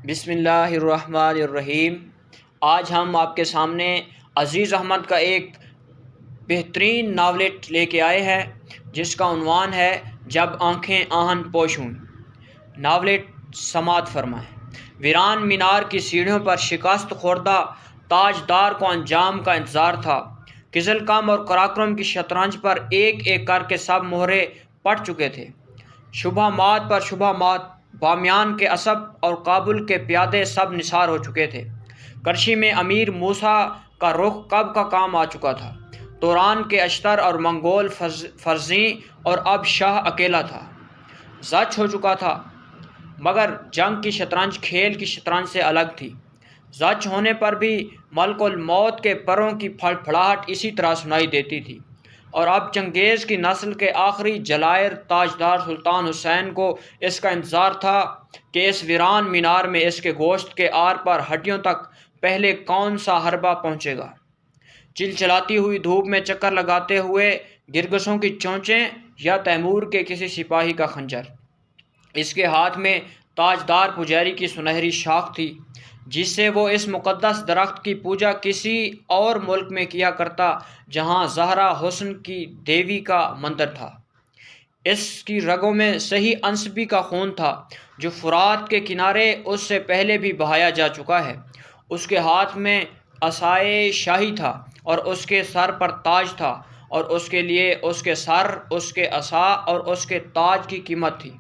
بسم اللہ الرحمن الرحیم۔ آج ہم آپ کے سامنے عزیز احمد کا ایک بہترین ناولٹ لے کے آئے ہیں جس کا عنوان ہے جب آنکھیں آہن پوش ہوں۔ ناولٹ سماعت فرمائیں۔ ویران مینار کی سیڑھیوں پر شکست خوردہ تاجدار کو انجام کا انتظار تھا۔ قزل کم اور قراقرم کی شطرنج پر ایک ایک کر کے سب مہرے پڑ چکے تھے۔ شبہ مات پر شبہ مات، بامیان کے اسب اور کابل کے پیادے سب نثار ہو چکے تھے۔ کرشی میں امیر موسیٰ کا رخ کب کا کام آ چکا تھا۔ توران کے اشتر اور منگول فرزیں، اور اب شاہ اکیلا تھا۔ زچ ہو چکا تھا، مگر جنگ کی شطرنج کھیل کی شطرنج سے الگ تھی۔ زچ ہونے پر بھی ملک الموت کے پروں کی پھڑپھڑاہٹ اسی طرح سنائی دیتی تھی، اور اب چنگیز کی نسل کے آخری جلائر تاجدار سلطان حسین کو اس کا انتظار تھا کہ اس ویران مینار میں اس کے گوشت کے آر پر ہڈیوں تک پہلے کون سا حربہ پہنچے گا۔ چلچلاتی ہوئی دھوپ میں چکر لگاتے ہوئے گرگسوں کی چونچیں یا تیمور کے کسی سپاہی کا خنجر۔ اس کے ہاتھ میں تاجدار پجاری کی سنہری شاخ تھی جس سے وہ اس مقدس درخت کی پوجا کسی اور ملک میں کیا کرتا جہاں زہرا حسن کی دیوی کا مندر تھا۔ اس کی رگوں میں صحیح انسبی کا خون تھا جو فرات کے کنارے اس سے پہلے بھی بہایا جا چکا ہے۔ اس کے ہاتھ میں عصائے شاہی تھا اور اس کے سر پر تاج تھا، اور اس کے لیے اس کے سر، اس کے عصا اور اس کے تاج کی قیمت تھی۔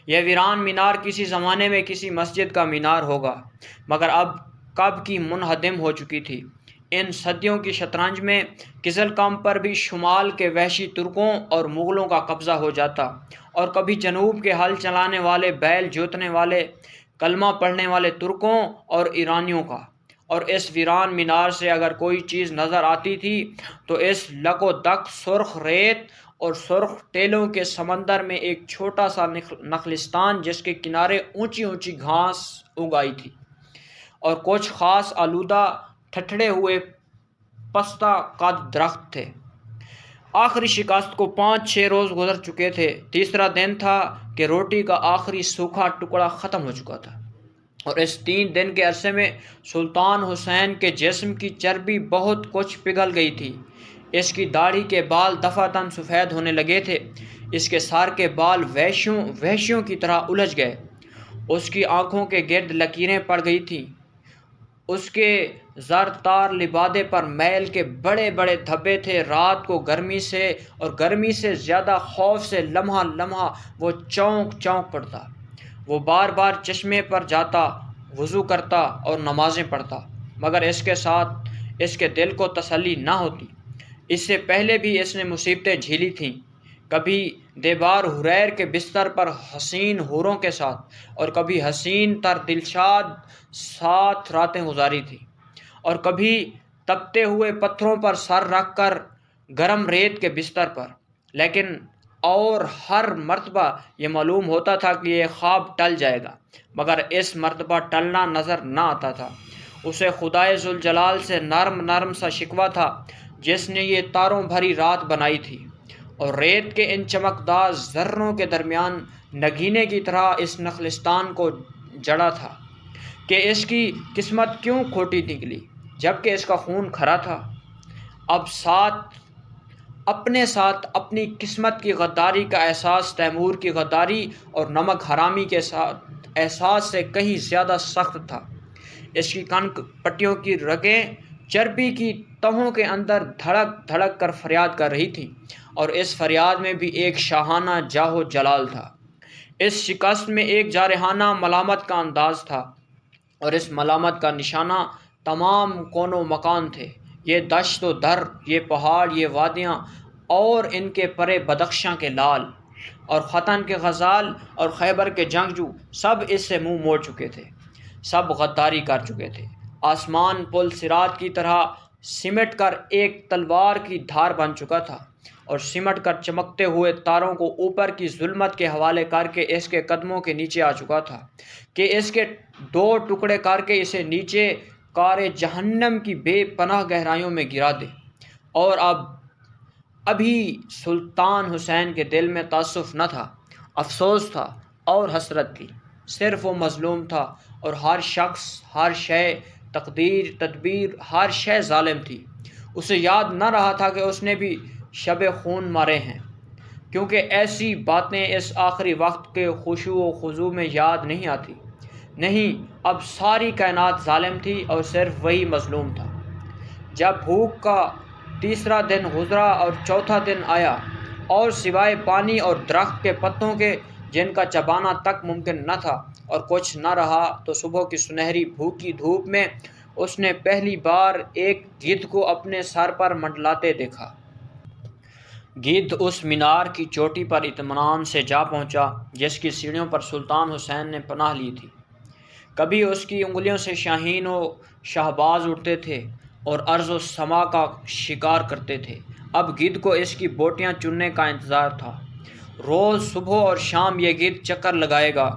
یہ ویران مینار کسی زمانے میں کسی مسجد کا مینار ہوگا، مگر اب کب کی منہدم ہو چکی تھی۔ ان صدیوں کی شطرنج میں قزل کم پر بھی شمال کے وحشی ترکوں اور مغلوں کا قبضہ ہو جاتا، اور کبھی جنوب کے ہل چلانے والے، بیل جوتنے والے، کلمہ پڑھنے والے ترکوں اور ایرانیوں کا۔ اور اس ویران مینار سے اگر کوئی چیز نظر آتی تھی تو اس لک و دک سرخ ریت اور سرخ ٹیلوں کے سمندر میں ایک چھوٹا سا نخلستان جس کے کنارے اونچی اونچی گھاس اگائی تھی، اور کچھ خاص آلودہ ٹھٹھڑے ہوئے پستہ قد درخت تھے۔ آخری شکست کو 5-6 روز گزر چکے تھے۔ تیسرا دن تھا کہ روٹی کا آخری سوکھا ٹکڑا ختم ہو چکا تھا، اور اس 3 دن کے عرصے میں سلطان حسین کے جسم کی چربی بہت کچھ پگھل گئی تھی۔ اس کی داڑھی کے بال دفعتاً سفید ہونے لگے تھے، اس کے سر کے بال وحشیوں کی طرح الجھ گئے، اس کی آنکھوں کے گرد لکیریں پڑ گئی تھیں، اس کے زر تار لبادے پر میل کے بڑے بڑے دھبے تھے۔ رات کو گرمی سے اور گرمی سے زیادہ خوف سے لمحہ لمحہ وہ چونک چونک پڑتا۔ وہ بار بار چشمے پر جاتا، وضو کرتا اور نمازیں پڑھتا، مگر اس کے ساتھ اس کے دل کو تسلی نہ ہوتی۔ اس سے پہلے بھی اس نے مصیبتیں جھیلی تھیں، کبھی دیبار حریر کے بستر پر حسین حوروں کے ساتھ، اور کبھی حسین تر دلشاد ساتھ راتیں گزاری تھی، اور کبھی تپتے ہوئے پتھروں پر سر رکھ کر گرم ریت کے بستر پر۔ لیکن اور ہر مرتبہ یہ معلوم ہوتا تھا کہ یہ خواب ٹل جائے گا، مگر اس مرتبہ ٹلنا نظر نہ آتا تھا۔ اسے خدائے ذوالجلال سے نرم نرم سا شکوہ تھا جس نے یہ تاروں بھری رات بنائی تھی، اور ریت کے ان چمکدار ذروں کے درمیان نگینے کی طرح اس نخلستان کو جڑا تھا کہ اس کی قسمت کیوں کھوٹی نکلی جبکہ اس کا خون کھرا تھا۔ اب اپنے ساتھ اپنی قسمت کی غداری کا احساس تیمور کی غداری اور نمک حرامی کے ساتھ احساس سے کہیں زیادہ سخت تھا۔ اس کی کنک پٹیوں کی رگیں چربی کی تہوں کے اندر دھڑک دھڑک کر فریاد کر رہی تھیں، اور اس فریاد میں بھی ایک شاہانہ جاہ و جلال تھا۔ اس شکست میں ایک جارحانہ ملامت کا انداز تھا، اور اس ملامت کا نشانہ تمام کون و مکان تھے۔ یہ دشت و در، یہ پہاڑ، یہ وادیاں اور ان کے پرے بدخشاں کے لال، اور ختن کے غزال اور خیبر کے جنگجو سب اس سے منہ موڑ چکے تھے، سب غداری کر چکے تھے۔ آسمان پل صراط کی طرح سمٹ کر ایک تلوار کی دھار بن چکا تھا، اور سمٹ کر چمکتے ہوئے تاروں کو اوپر کی ظلمت کے حوالے کر کے اس کے قدموں کے نیچے آ چکا تھا کہ اس کے 2 ٹکڑے کر کے اسے نیچے کار جہنم کی بے پناہ گہرائیوں میں گرا دے۔ اور ابھی سلطان حسین کے دل میں تاسف نہ تھا، افسوس تھا اور حسرت تھی۔ صرف وہ مظلوم تھا، اور ہر شخص، ہر شے، تقدیر، تدبیر، ہر شے ظالم تھی۔ اسے یاد نہ رہا تھا کہ اس نے بھی شب خون مارے ہیں، کیونکہ ایسی باتیں اس آخری وقت کے خشوع و خضوع میں یاد نہیں آتی۔ نہیں، اب ساری کائنات ظالم تھی اور صرف وہی مظلوم تھا۔ جب بھوک کا تیسرا دن گزرا اور چوتھا دن آیا، اور سوائے پانی اور درخت کے پتوں کے جن کا چبانا تک ممکن نہ تھا اور کچھ نہ رہا، تو صبح کی سنہری بھوکی دھوپ میں اس نے پہلی بار ایک گدھ کو اپنے سر پر منڈلاتے دیکھا۔ گدھ اس مینار کی چوٹی پر اطمینان سے جا پہنچا جس کی سیڑھیوں پر سلطان حسین نے پناہ لی تھی۔ کبھی اس کی انگلیوں سے شاہین و شہباز اڑتے تھے اور ارض و سما کا شکار کرتے تھے، اب گدھ کو اس کی بوٹیاں چننے کا انتظار تھا۔ روز صبح اور شام یہ گدھ چکر لگائے گا۔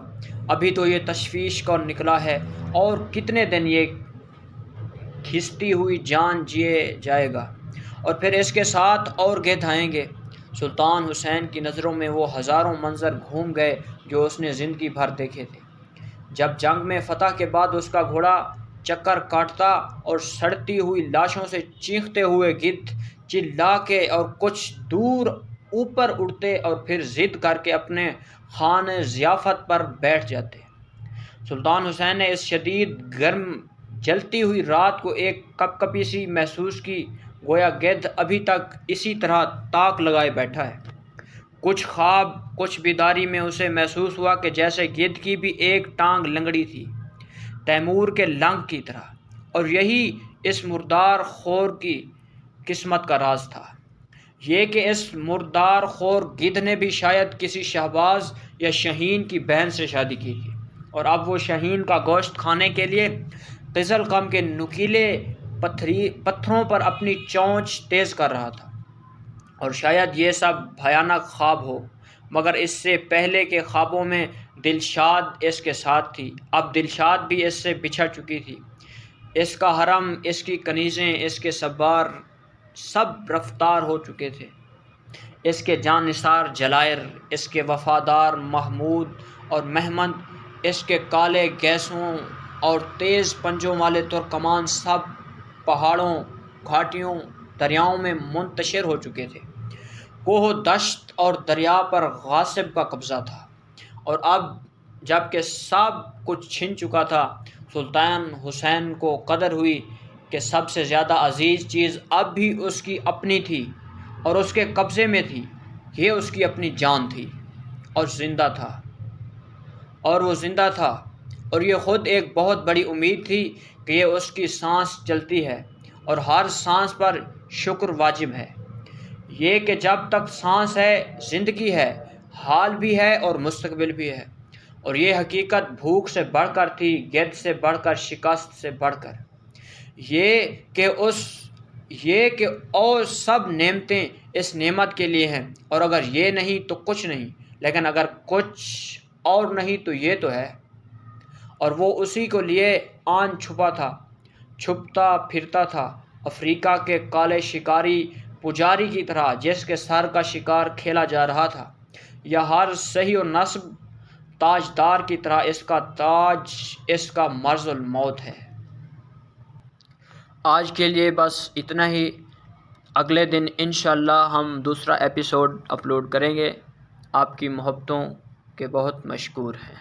ابھی تو یہ تشویش کا نکلا ہے، اور کتنے دن یہ کھستی ہوئی جان جیے جائے گا، اور پھر اس کے ساتھ اور گدھ آئیں گے۔ سلطان حسین کی نظروں میں وہ ہزاروں منظر گھوم گئے جو اس نے زندگی بھر دیکھے تھے۔ جب جنگ میں فتح کے بعد اس کا گھوڑا چکر کاٹتا اور سڑتی ہوئی لاشوں سے چیختے ہوئے گدھ چلا کے اور کچھ دور اوپر اڑتے اور پھر ضد کر کے اپنے خانے ضیافت پر بیٹھ جاتے۔ سلطان حسین نے اس شدید گرم جلتی ہوئی رات کو ایک کپکپی سی محسوس کی، گویا گدھ ابھی تک اسی طرح تاک لگائے بیٹھا ہے۔ کچھ خواب، کچھ بیداری میں اسے محسوس ہوا کہ جیسے گدھ کی بھی ایک ٹانگ لنگڑی تھی، تیمور کے لنگ کی طرح، اور یہی اس مردار خور کی قسمت کا راز تھا، یہ کہ اس مردار خور گدھ نے بھی شاید کسی شہباز یا شاہین کی بہن سے شادی کی تھی، اور اب وہ شاہین کا گوشت کھانے کے لیے قزل قم کے نکیلے پتھروں پر اپنی چونچ تیز کر رہا تھا۔ اور شاید یہ سب بھیانک خواب ہو، مگر اس سے پہلے کے خوابوں میں دلشاد اس کے ساتھ تھی، اب دلشاد بھی اس سے بچھڑ چکی تھی۔ اس کا حرم، اس کی کنیزیں، اس کے سوار سب رفتار ہو چکے تھے، اس کے جان نثار جلائر، اس کے وفادار محمود اور مہمند، اس کے کالے گیسوں اور تیز پنجوں والے ترکمان سب پہاڑوں، گھاٹیوں، دریاؤں میں منتشر ہو چکے تھے۔ کوہ و دشت اور دریا پر غاصب کا قبضہ تھا، اور اب جب کہ سب کچھ چھن چکا تھا، سلطان حسین کو قدر ہوئی کہ سب سے زیادہ عزیز چیز اب بھی اس کی اپنی تھی اور اس کے قبضے میں تھی، یہ اس کی اپنی جان تھی، اور زندہ تھا، اور وہ زندہ تھا، اور یہ خود ایک بہت بڑی امید تھی کہ یہ اس کی سانس چلتی ہے، اور ہر سانس پر شکر واجب ہے، یہ کہ جب تک سانس ہے زندگی ہے، حال بھی ہے اور مستقبل بھی ہے۔ اور یہ حقیقت بھوک سے بڑھ کر تھی، گرد سے بڑھ کر، شکست سے بڑھ کر، یہ کہ اور سب نعمتیں اس نعمت کے لیے ہیں، اور اگر یہ نہیں تو کچھ نہیں، لیکن اگر کچھ اور نہیں تو یہ تو ہے، اور وہ اسی کو لیے آن چھپا تھا، چھپتا پھرتا تھا، افریقہ کے کالے شکاری پجاری کی طرح جس کے سر کا شکار کھیلا جا رہا تھا، یا ہر صحیح و نصب تاجدار کی طرح اس کا تاج اس کا مرض الموت ہے۔ آج کے لیے بس اتنا ہی، اگلے دن انشاءاللہ ہم دوسرا ایپیسوڈ اپلوڈ کریں گے۔ آپ کی محبتوں کے بہت مشکور ہیں۔